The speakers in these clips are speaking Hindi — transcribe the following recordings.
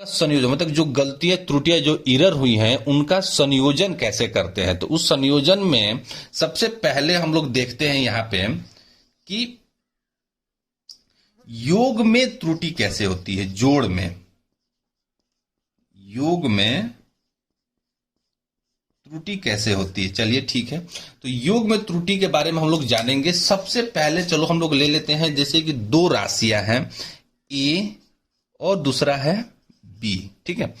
संयोजन मतलब जो गलतियां त्रुटियां जो एरर हुई हैं उनका संयोजन कैसे करते हैं। तो उस संयोजन में सबसे पहले हम लोग देखते हैं यहां पे कि योग में त्रुटि कैसे होती है। जोड़ में योग में त्रुटि कैसे होती है। चलिए ठीक है, तो योग में त्रुटि के बारे में हम लोग जानेंगे। सबसे पहले चलो हम लोग ले लेते हैं जैसे कि दो राशियां हैं ए और दूसरा है बी। ठीक है,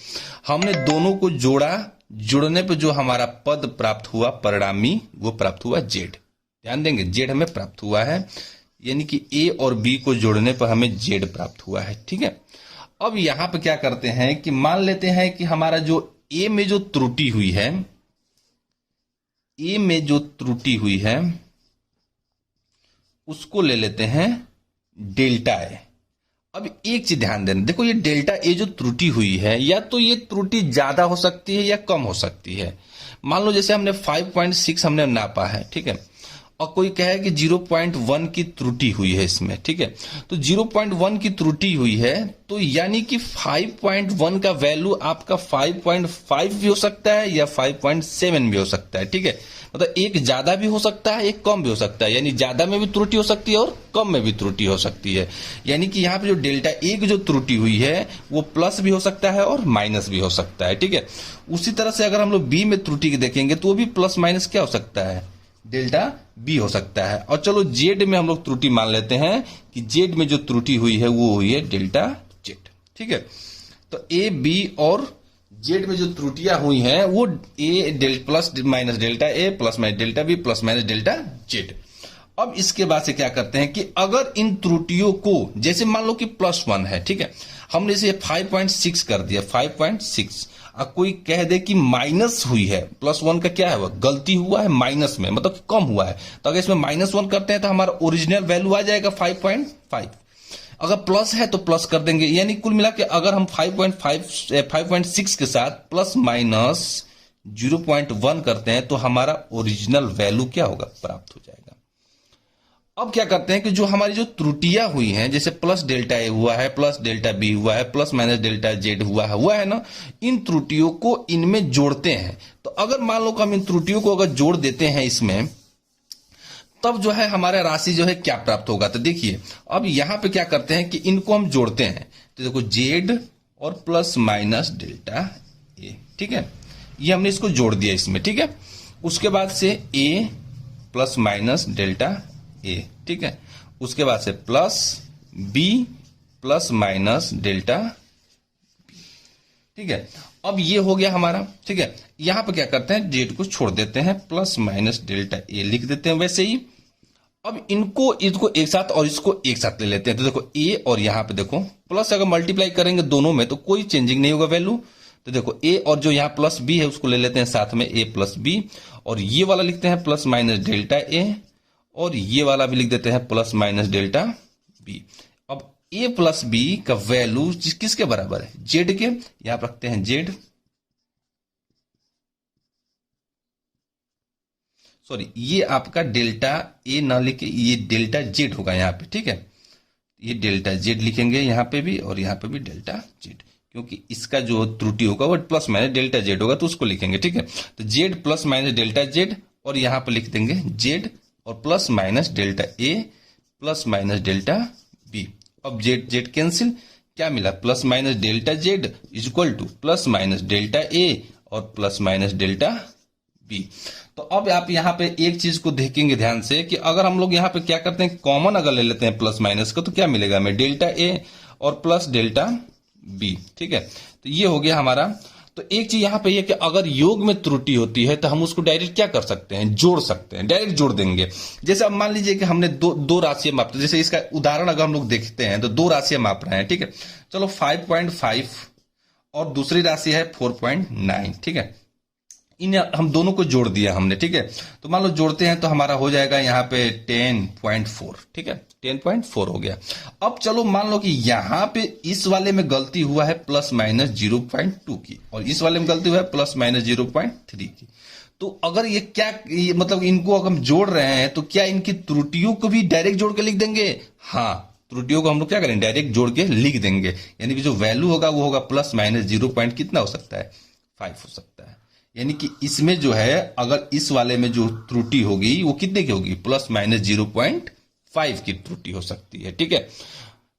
हमने दोनों को जोड़ा, जुड़ने पर जो हमारा पद प्राप्त हुआ परिणामी वो प्राप्त हुआ जेड। ध्यान देंगे जेड हमें प्राप्त हुआ है, यानी कि ए और बी को जोड़ने पर हमें जेड प्राप्त हुआ है। ठीक है, अब यहां पर क्या करते हैं कि मान लेते हैं कि हमारा जो ए में जो त्रुटि हुई है, ए में जो त्रुटि हुई है उसको ले लेते हैं डेल्टा ए। अब एक चीज ध्यान देना, देखो ये डेल्टा ए जो त्रुटि हुई है या तो ये त्रुटि ज्यादा हो सकती है या कम हो सकती है। मान लो जैसे हमने 5.6 हमने नापा है, ठीक है, और कोई कहे कि 0.1 की त्रुटि हुई है इसमें। ठीक है, तो 0.1 की त्रुटि हुई है तो यानी कि 5.1 का वैल्यू आपका 5.5 भी हो सकता है या 5.7 भी हो सकता है। ठीक है, मतलब एक ज्यादा भी हो सकता है एक कम भी हो सकता है, यानी ज्यादा में भी त्रुटि हो सकती है और कम में भी त्रुटि हो सकती है। यानी कि यहाँ पे जो डेल्टा ए की जो त्रुटि हुई है वो प्लस भी हो सकता है और माइनस भी हो सकता है। ठीक है, उसी तरह से अगर हम लोग बी में त्रुटि देखेंगे तो वो भी प्लस माइनस क्या हो सकता है, डेल्टा बी हो सकता है। और चलो जेड में हम लोग त्रुटि मान लेते हैं कि जेड में जो त्रुटि हुई है वो हुई है डेल्टा जेड। ठीक है, तो ए बी और जेड में जो त्रुटियां हुई हैं वो A plus minus delta A plus minus delta B plus minus delta Z. अब इसके बाद से क्या करते हैं कि अगर इन त्रुटियों को जैसे मान लो कि +1 है, ठीक है, हमने इसे 5.6 कर दिया 5.6, अब कोई कह दे कि माइनस हुई है, +1 का क्या है वो गलती हुआ है माइनस में, मतलब कम हुआ है, तो अगर इसमें -1 करते हैं तो हमारा ओरिजिनल वैल्यू आ जाएगा 5.5। अगर प्लस है तो प्लस कर देंगे, यानी कुल मिला के अगर हम 5.6 के साथ प्लस माइनस 0.1 करते हैं तो हमारा ओरिजिनल वैल्यू क्या होगा, प्राप्त हो जाएगा। अब क्या करते हैं कि जो हमारी जो त्रुटियां हुई हैं जैसे प्लस डेल्टा ए हुआ है प्लस डेल्टा बी हुआ है प्लस माइनस डेल्टा जेड हुआ है ना, इन त्रुटियों को इनमें जोड़ते हैं। तो अगर मान लो कि हम इन त्रुटियों को अगर जोड़ देते हैं इसमें, तब जो है हमारा राशि जो है क्या प्राप्त होगा। तो देखिए अब यहां पे क्या करते हैं कि इनको हम जोड़ते हैं, तो देखो जेड और प्लस माइनस डेल्टा ए। ठीक है, ये हमने इसको जोड़ दिया इसमें। ठीक है, उसके बाद से A plus minus delta A. ठीक है, उसके बाद से plus B plus minus delta B. ठीक है, अब ये हो गया हमारा। ठीक है, यहां पे क्या करते हैं जेड को छोड़ देते हैं, प्लस माइनस डेल्टा ए लिख देते हैं वैसे ही। अब इनको एक साथ और इसको एक साथ ले लेते हैं, तो देखो ए और यहां पे देखो प्लस अगर मल्टीप्लाई करेंगे दोनों में तो कोई चेंजिंग नहीं होगा वैल्यू। तो देखो ए और जो यहां प्लस बी है उसको ले लेते हैं साथ में, ए प्लस बी, और ये वाला लिखते हैं प्लस माइनस डेल्टा ए, और ये वाला भी लिख देते हैं प्लस माइनस डेल्टा बी। अब ए प्लस बी का वैल्यू किसके बराबर है, जेड के, यहां पर रखते हैं जेड, सॉरी ये आपका डेल्टा ए ना लिखे ये डेल्टा जेड होगा यहाँ पे। ठीक है, ये डेल्टा जेड लिखेंगे यहाँ पे भी और यहाँ पे भी डेल्टा जेड, क्योंकि इसका जो त्रुटि होगा वो प्लस माइनस डेल्टा जेड होगा तो उसको लिखेंगे। ठीक है, तो Z plus minus delta Z, और यहाँ पे लिख देंगे जेड और plus minus delta A plus minus delta B. अब जेड जेड कैंसिल, क्या मिला, plus minus delta Z is equal to plus minus delta A और प्लस माइनस डेल्टा बी। तो अब आप यहाँ पे एक चीज को देखेंगे ध्यान से कि अगर हम लोग यहाँ पे क्या करते हैं कॉमन अगर ले लेते हैं प्लस माइनस का, तो क्या मिलेगा हमें, डेल्टा ए और प्लस डेल्टा बी। ठीक है, तो ये हो गया हमारा। तो एक चीज यहाँ पे ये कि अगर योग में त्रुटि होती है तो हम उसको डायरेक्ट क्या कर सकते हैं, जोड़ सकते हैं, डायरेक्ट जोड़ देंगे। जैसे अब मान लीजिए कि हमने दो राशियां मापते, जैसे इसका उदाहरण अगर हम लोग देखते हैं तो दो राशियां माप रहे हैं। ठीक है, चलो 5.5 और दूसरी राशि है 4.9। ठीक है, इन हम दोनों को जोड़ दिया हमने। ठीक है, तो मान लो जोड़ते हैं तो हमारा हो जाएगा यहाँ पे 10.4। ठीक है, 10.4 हो गया। अब चलो मान लो कि यहाँ पे इस वाले में गलती हुआ है प्लस माइनस 0.2 की और इस वाले में गलती हुआ है प्लस माइनस 0.3 की। तो अगर ये क्या मतलब इनको अगर हम जोड़ रहे हैं तो क्या इनकी त्रुटियों को भी डायरेक्ट जोड़ के लिख देंगे, हाँ त्रुटियों को हम लोग क्या करेंगे, डायरेक्ट जोड़ के लिख देंगे। यानी कि जो वैल्यू होगा वो होगा प्लस माइनस 0 पॉइंट कितना हो सकता है, 5 हो सकता है। यानी कि इसमें जो है अगर इस वाले में जो त्रुटि होगी वो कितने की होगी, प्लस माइनस 0.5 की त्रुटि हो सकती है। ठीक है,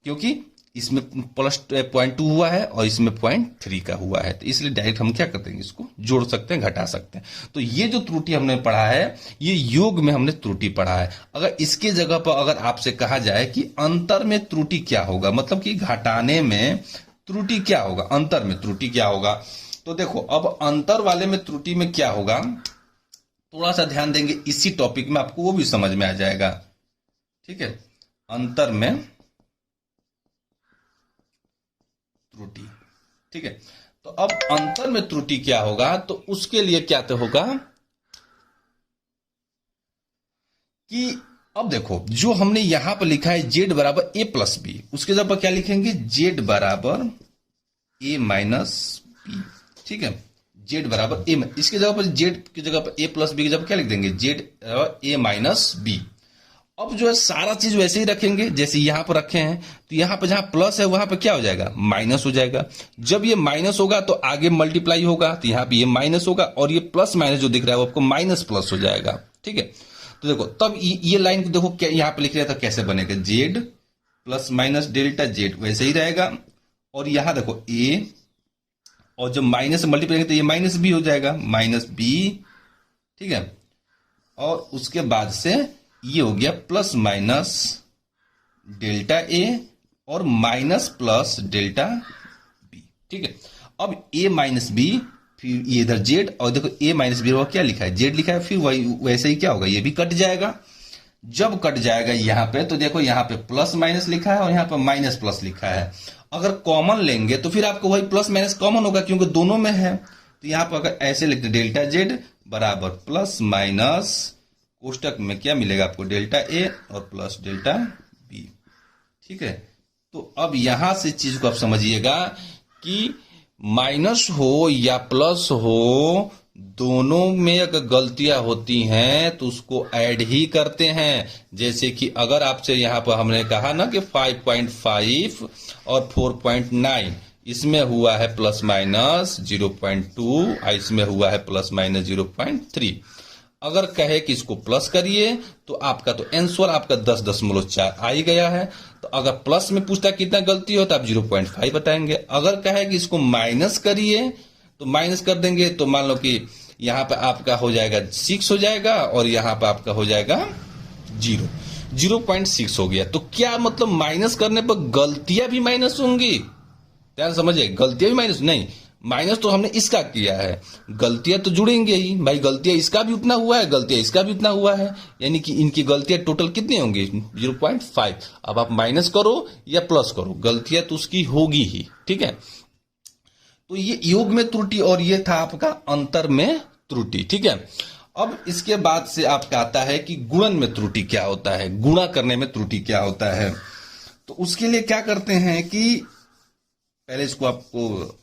क्योंकि इसमें प्लस 0.2 हुआ है और इसमें 0.3 का हुआ है, तो इसलिए डायरेक्ट हम क्या करते हैं, इसको जोड़ सकते हैं, घटा सकते हैं। तो ये जो त्रुटि हमने पढ़ा है ये योग में हमने त्रुटि पढ़ा है। अगर इसके जगह पर अगर आपसे कहा जाए कि अंतर में त्रुटि क्या होगा, मतलब कि घटाने में त्रुटि क्या होगा, अंतर में त्रुटि क्या होगा, तो देखो अब अंतर वाले में त्रुटि में क्या होगा, थोड़ा सा ध्यान देंगे इसी टॉपिक में आपको वो भी समझ में आ जाएगा। ठीक है, अंतर में त्रुटि। ठीक है, तो अब अंतर में त्रुटि क्या होगा, तो उसके लिए क्या तो होगा कि अब देखो जो हमने यहां पर लिखा है z बराबर a प्लस बी, उसके जगह पर क्या लिखेंगे, z बराबर a माइनस बी। ठीक है, z बराबर a, इसके जगह पर z की जगह पर a प्लस बी की जगह पर क्या लिख देंगे, z बराबर a माइनस बी। अब जो है सारा चीज वैसे ही रखेंगे जैसे यहां पर रखे हैं, तो यहां पर जहां प्लस है वहां पर क्या हो जाएगा, माइनस हो जाएगा। जब ये माइनस होगा तो आगे मल्टीप्लाई होगा, तो यहां पे ये माइनस होगा और ये प्लस माइनस जो दिख रहा है वो आपको माइनस प्लस हो जाएगा। ठीक है, तो देखो तब ये लाइन को देखो क्या यहां पर लिख रहा था, कैसे बनेगा, Z plus minus delta Z वैसे ही रहेगा, और यहां देखो ए, और जब माइनस से मल्टीप्लाई करेंगे तो ये माइनस बी हो जाएगा, माइनस बी। ठीक है, और उसके बाद से ये हो गया प्लस माइनस डेल्टा ए और माइनस प्लस डेल्टा बी। ठीक है, अब ए माइनस बी, फिर ये इधर जेड, और देखो ए माइनस बी क्या लिखा है, जेड लिखा है, फिर वही वैसे ही क्या होगा, ये भी कट जाएगा। जब कट जाएगा यहां पे, तो देखो यहां पे प्लस माइनस लिखा है और यहां पे माइनस प्लस लिखा है। अगर कॉमन लेंगे तो फिर आपको वही प्लस माइनस कॉमन होगा क्योंकि दोनों में है। तो यहां पर अगर ऐसे लिखते डेल्टा जेड बराबर प्लस माइनस कोष्टक में क्या मिलेगा आपको, डेल्टा ए और प्लस डेल्टा बी। ठीक है, तो अब यहां से चीज को आप समझिएगा कि माइनस हो या प्लस हो, दोनों में अगर गलतियां होती हैं तो उसको ऐड ही करते हैं। जैसे कि अगर आपसे यहां पर हमने कहा ना कि 5.5 और 4.9, इसमें हुआ है प्लस माइनस 0.2, इसमें हुआ है प्लस माइनस 0.3। अगर कहे कि इसको प्लस करिए तो आपका तो आंसर आपका 10.4 आ ही गया है। तो अगर प्लस में पूछता कितना गलती हो तो आप 0.5 बताएंगे। अगर कहे कि इसको माइनस करिए तो माइनस कर देंगे, तो मान लो कि यहाँ पे आपका हो जाएगा 6 हो जाएगा और यहाँ पे आपका हो जाएगा 0.6 हो गया। तो क्या मतलब माइनस करने पर गलतियां भी माइनस होंगी, ध्यान समझिए, गलतियां भी माइनस नहीं, माइनस तो हमने इसका किया है, गलतियां तो जुड़ेंगे ही भाई, गलतियां इसका भी उतना हुआ है, गलतियां इसका भी उतना हुआ है, यानी कि इनकी गलतियां टोटल कितनी होंगी, 0.5। अब आप माइनस करो या प्लस करो, गलतियां तो उसकी होगी ही। ठीक है, तो ये योग में त्रुटि और ये था आपका अंतर में त्रुटि। ठीक है, अब इसके बाद से आपका आता है कि गुणन में त्रुटि क्या होता है, गुणा करने में त्रुटि क्या होता है। तो उसके लिए क्या करते हैं कि पहले इसको आपको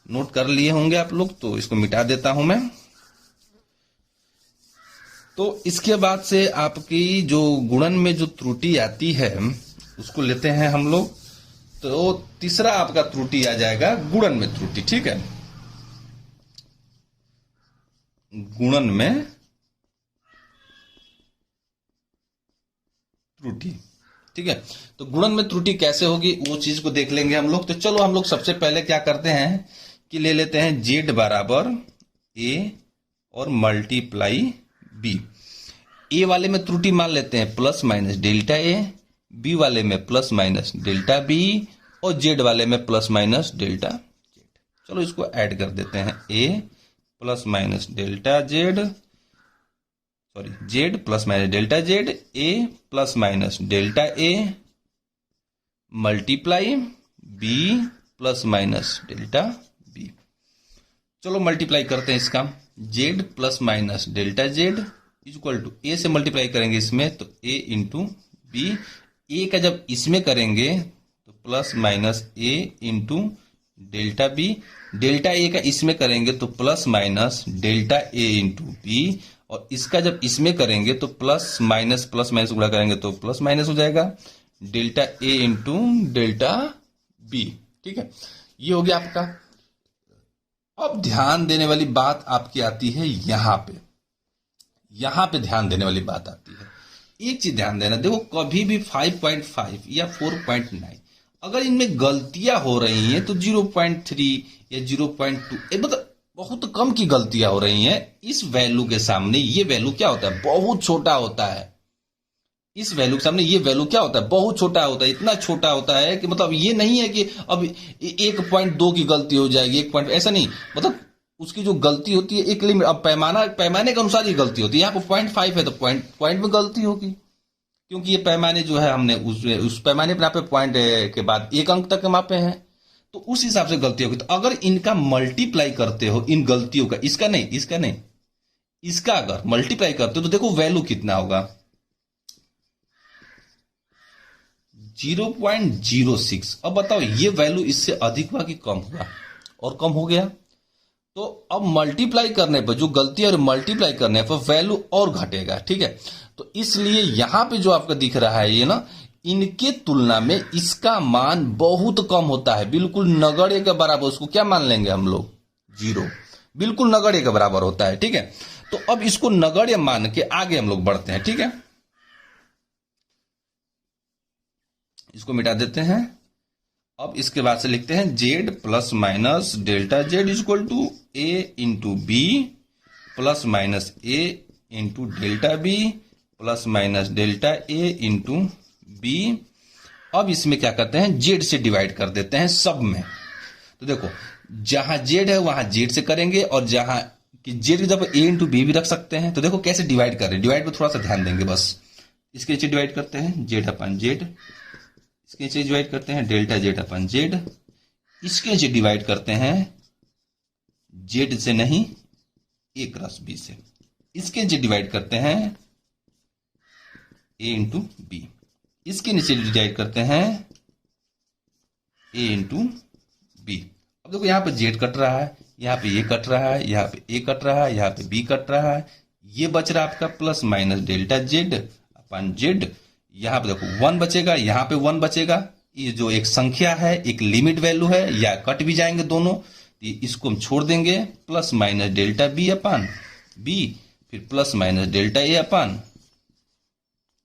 नोट कर लिए होंगे आप लोग, तो इसको मिटा देता हूं मैं। तो इसके बाद से आपकी जो गुणन में जो त्रुटि आती है उसको लेते हैं हम लोग। तो तीसरा आपका त्रुटि आ जाएगा गुणन में त्रुटि। ठीक है, गुणन में त्रुटि। ठीक है, तो गुणन में त्रुटि कैसे होगी वो चीज को देख लेंगे हम लोग। तो चलो हम लोग सबसे पहले क्या करते हैं कि ले लेते हैं जेड बराबर ए और मल्टीप्लाई बी। ए वाले में त्रुटि मान लेते हैं plus minus delta A, B वाले में प्लस माइनस डेल्टा बी और जेड वाले में प्लस माइनस डेल्टा जेड। चलो इसको ऐड कर देते हैं, A plus minus delta Z, sorry Z plus minus delta Z, A plus minus delta A multiply B plus minus delta B. चलो मल्टीप्लाई करते हैं इसका, Z plus minus delta Z equal to A से मल्टीप्लाई करेंगे इसमें तो ए इंटू बी, ए का जब इसमें करेंगे तो plus minus A into delta B, delta A का इसमें करेंगे तो plus minus delta A into B, और इसका जब इसमें करेंगे तो प्लस माइनस गुणा करेंगे तो प्लस माइनस हो जाएगा, delta A into delta B. ठीक है, ये हो गया आपका। अब ध्यान देने वाली बात आपकी आती है यहां पे ध्यान देने वाली बात आती है। एक चीज ध्यान देना, देखो कभी भी 5.5 या 4.9 अगर इनमें गलतियां हो रही हैं तो 0.3 या 0.2 मतलब बहुत कम की गलतियां हो रही हैं। इस वैल्यू के सामने ये वैल्यू क्या होता है, बहुत छोटा होता है। इस वैल्यू के सामने ये वैल्यू क्या होता है, बहुत छोटा होता है। इतना छोटा होता है कि मतलब ये नहीं है कि अब 1.2 की गलती हो जाएगी, 1 पॉइंट, ऐसा नहीं। मतलब उसकी जो गलती होती है एक लिमिट, अब पैमाने के अनुसार ही गलती होती है। यहाँ पर 0.5 है तो पॉइंट में गलती होगी, क्योंकि ये पैमाने जो है हमने उस पैमाने पर नापे, पॉइंट के बाद 1 अंक तक मापे हैं, तो उस हिसाब से गलती होगी। तो अगर इनका मल्टीप्लाई करते हो, इन गलतियों का, इसका अगर मल्टीप्लाई करते हो तो देखो वैल्यू कितना होगा, 0.06। अब बताओ ये वैल्यू इससे अधिक हुआ कि कम हुआ, और कम हो गया। तो अब मल्टीप्लाई करने पर जो गलती है, और मल्टीप्लाई करने पर वैल्यू और घटेगा। ठीक है, तो इसलिए यहां पे जो आपका दिख रहा है ये ना, इनके तुलना में इसका मान बहुत कम होता है, बिल्कुल नगण्य के बराबर। उसको क्या मान लेंगे हम लोग, 0, बिल्कुल नगण्य के बराबर होता है। ठीक है, तो अब इसको नगण्य मान के आगे हम लोग बढ़ते हैं। ठीक है, इसको मिटा देते हैं। अब इसके बाद से लिखते हैं Z plus minus delta Z equal to A into B plus minus A into delta B plus minus delta A into B. अब इसमें क्या करते हैं, जेड से डिवाइड कर देते हैं सब में। तो देखो जहां जेड है वहां जेड से करेंगे, और जहां कि जेड की जगह ए इंटू बी भी रख सकते हैं। तो देखो कैसे डिवाइड कर रहे हैं, डिवाइड पे थोड़ा सा ध्यान देंगे बस। इसके नीचे डिवाइड करते हैं जेड अपन जेड, इसके नीचे डिवाइड करते हैं डेल्टा जेड अपन जेड, इसके नीचे डिवाइड करते हैं जेड से नहीं ए क्रॉस बी से, इसके नीचे डिवाइड करते हैं ए इंटू बी, इसके नीचे डिवाइड करते हैं ए इंटू बी। अब देखो यहां पे जेड कट रहा है, यहां पे ये कट रहा है, यहां पे ए कट रहा है, यहां पे बी कट रहा है, ये बच रहा है आपका प्लस माइनस डेल्टा जेड अपन जेड। यहां पे देखो 1 बचेगा, यहां पे 1 बचेगा। ये जो एक संख्या है, एक लिमिट वैल्यू है, या कट भी जाएंगे दोनों, इसको हम छोड़ देंगे, plus minus delta B upon B, फिर plus minus delta A upon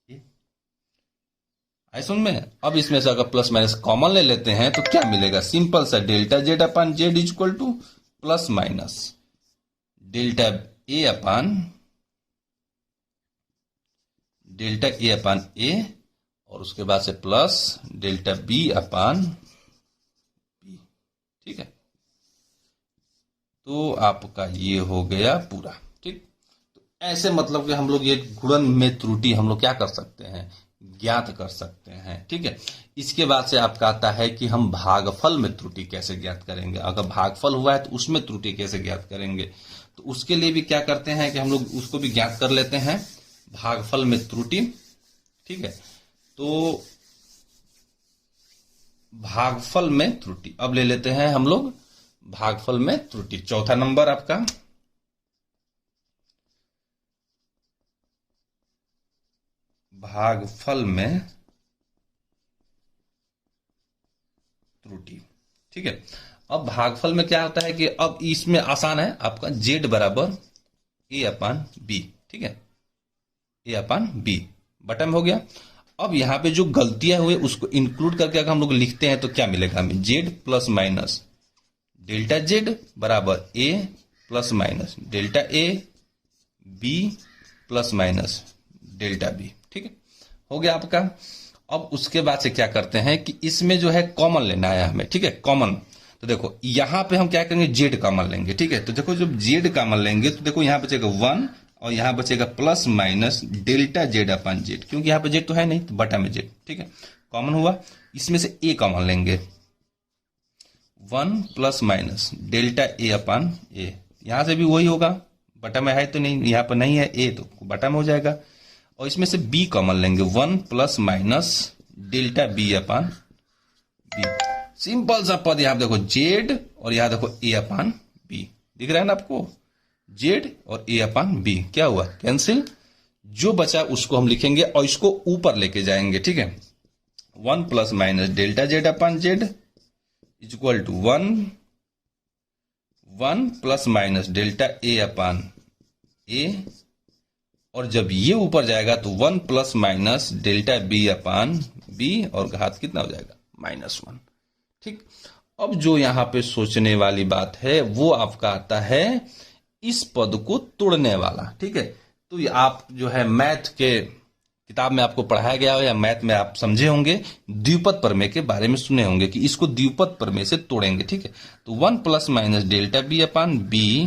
ए। आई सुन में। अब इसमें से अगर प्लस माइनस कॉमन ले लेते हैं तो क्या मिलेगा, सिंपल सा delta Z upon Z equal to plus minus delta A upon delta A upon A, और उसके बाद से plus delta B upon B. ठीक है, तो आपका ये हो गया पूरा। ठीक, तो ऐसे मतलब कि हम लोग ये गुणन में त्रुटि हम लोग क्या कर सकते हैं, ज्ञात कर सकते हैं। ठीक है, इसके बाद से आपका आता है कि हम भागफल में त्रुटि कैसे ज्ञात करेंगे। अगर भागफल हुआ है तो उसमें त्रुटि कैसे ज्ञात करेंगे, तो उसके लिए भी क्या करते हैं कि हम लोग उसको भी ज्ञात कर लेते हैं, भागफल में त्रुटि। ठीक है, तो भागफल में त्रुटि अब ले लेते हैं हम लोग, भागफल में त्रुटि चौथा नंबर आपका। भागफल में त्रुटि। ठीक है, अब भागफल में क्या होता है कि अब इसमें आसान है आपका, जेड बराबर ए अपान बी। ठीक है, ए अपान बी बटन हो गया। अब यहां पे जो गलतियां हुई उसको इंक्लूड करके अगर हम लोग लिखते हैं तो क्या मिलेगा हमें, Z plus minus delta Z बराबर A plus minus delta A B plus minus delta B. ठीक है, हो गया आपका। अब उसके बाद से क्या करते हैं कि इसमें जो है कॉमन लेना है हमें। ठीक है, कॉमन, तो देखो यहां पे हम क्या करेंगे, जेड कॉमन लेंगे। ठीक है, तो देखो जब जेड कॉमन लेंगे तो देखो यहां बचेगा 1, और यहां बचेगा प्लस माइनस डेल्टा जेड अपन जेड, क्योंकि यहां पे जेड तो है नहीं तो बटा में जेड। ठीक है, कॉमन हुआ, इसमें से ए कॉमन लेंगे, 1 प्लस माइनस डेल्टा ए अपन ए, यहां से भी वही होगा, बटा में है तो नहीं, यहां पर नहीं है ए तो बटा में हो जाएगा। और इसमें से बी कॉमन लेंगे, 1 प्लस माइनस डेल्टा बी अपन बी। सिंपल सा पद, यहां देखो जेड और यहां देखो ए अपन बी, दिख रहा है ना आपको, जेड और ए अपान बी क्या हुआ, कैंसिल। जो बचा उसको हम लिखेंगे और इसको ऊपर लेके जाएंगे। ठीक है, 1 plus minus delta Z upon Z is equal to 1 plus minus delta A upon A, और जब ये ऊपर जाएगा तो 1 plus minus delta B upon B, और घात कितना हो जाएगा -1। ठीक, अब जो यहां पे सोचने वाली बात है वो आपका आता है इस पद को तोड़ने वाला। ठीक है, तो ये आप जो है मैथ के किताब में आपको पढ़ाया गया हो या मैथ में आप समझे होंगे, द्विपद प्रमेय के बारे में सुने होंगे कि इसको द्विपद प्रमेय से तोड़ेंगे। ठीक है, तो 1 plus minus delta B upon B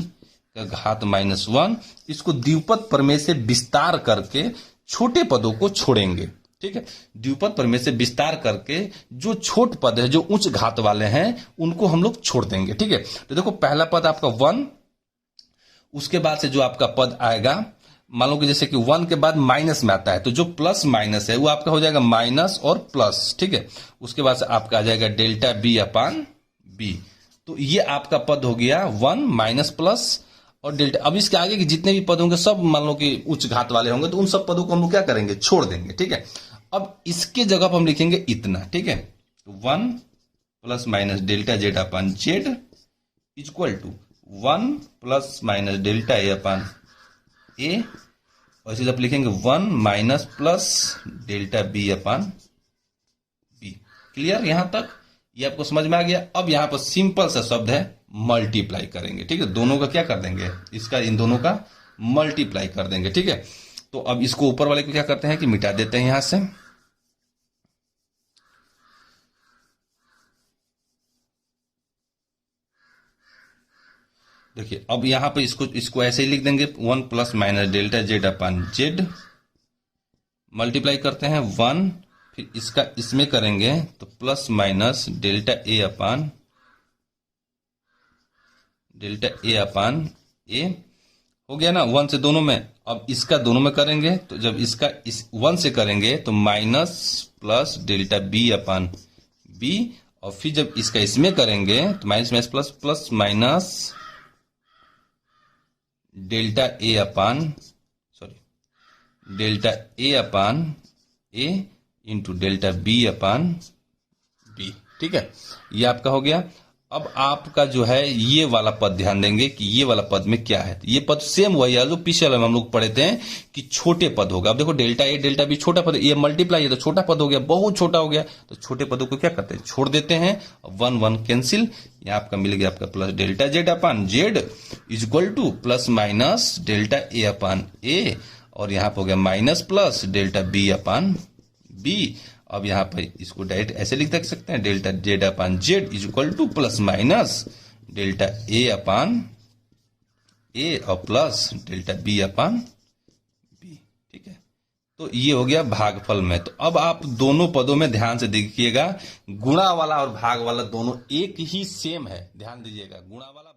का घात -1, इसको द्विपद प्रमेय से विस्तार करके छोटे पदों को छोड़ेंगे। ठीक है, द्विपद प्रमेय से विस्तार करके जो छोट पद है, जो उच्च घात वाले हैं, उनको हम लोग छोड़ देंगे। ठीक है, तो देखो पहला पद आपका 1, उसके बाद से जो आपका पद आएगा, मान लो कि जैसे कि 1 के बाद माइनस में आता है, तो जो प्लस माइनस है वो आपका हो जाएगा माइनस और प्लस। ठीक है, उसके बाद से आपका आ जाएगा डेल्टा बी अपान बी, तो ये आपका पद हो गया 1 माइनस प्लस और डेल्टा। अब इसके आगे के जितने भी पद होंगे सब मान लो कि उच्च घात वाले होंगे, तो उन सब पदों को हम लोग क्या करेंगे, छोड़ देंगे। ठीक है, अब इसके जगह पर हम लिखेंगे इतना। ठीक है, तो 1 plus minus delta Z upon Z is equal to 1 plus minus delta A upon A, और इसे जब लिखेंगे 1 minus plus delta B upon B. Clear यहां तक? ये आपको समझ में आ गया। अब यहां पर सिंपल सा शब्द है मल्टीप्लाई करेंगे। ठीक है, दोनों का क्या कर देंगे, इसका इन दोनों का मल्टीप्लाई कर देंगे। ठीक है, तो अब इसको ऊपर वाले को क्या करते हैं कि मिटा देते हैं यहां से। देखिए अब यहां पे इसको ऐसे ही लिख देंगे 1 plus minus delta Z upon Z, multiply करते हैं 1, फिर इसका इसमें करेंगे तो plus minus delta A upon ए हो गया ना, 1 से दोनों में। अब इसका दोनों में करेंगे तो जब इसका इस 1 से करेंगे तो minus plus delta B upon B, और फिर जब इसका इसमें करेंगे तो minus minus plus plus minus delta A upon A into delta B upon B. ठीक है, ये आपका हो गया। अब आपका जो है ये वाला पद ध्यान देंगे कि ये वाला पद में क्या है। तो ये पद सेम वही है जो पिछले वाले में हम लोग पढ़े थे कि छोटे पद होगा। अब देखो डेल्टा ए डेल्टा बी छोटा पद, ये मल्टीप्लाई है तो छोटा पद हो गया, बहुत छोटा हो गया, तो छोटे पदों को क्या करते हैं, छोड़ देते हैं। 1 1 कैंसिल, यहाँ आपका मिल गया आपका plus delta Z upon Z is equal to plus minus delta A upon A, और यहाँ पे हो गया minus plus delta B upon B. अब यहां पर इसको डायरेक्ट ऐसे लिख सकते हैं, delta Z upon Z is equal to plus minus delta A upon A और plus delta B upon B. ठीक है, तो ये हो गया भागफल में। तो अब आप दोनों पदों में ध्यान से देखिएगा, गुणा वाला और भाग वाला दोनों एक ही सेम है, ध्यान दीजिएगा, गुणा वाला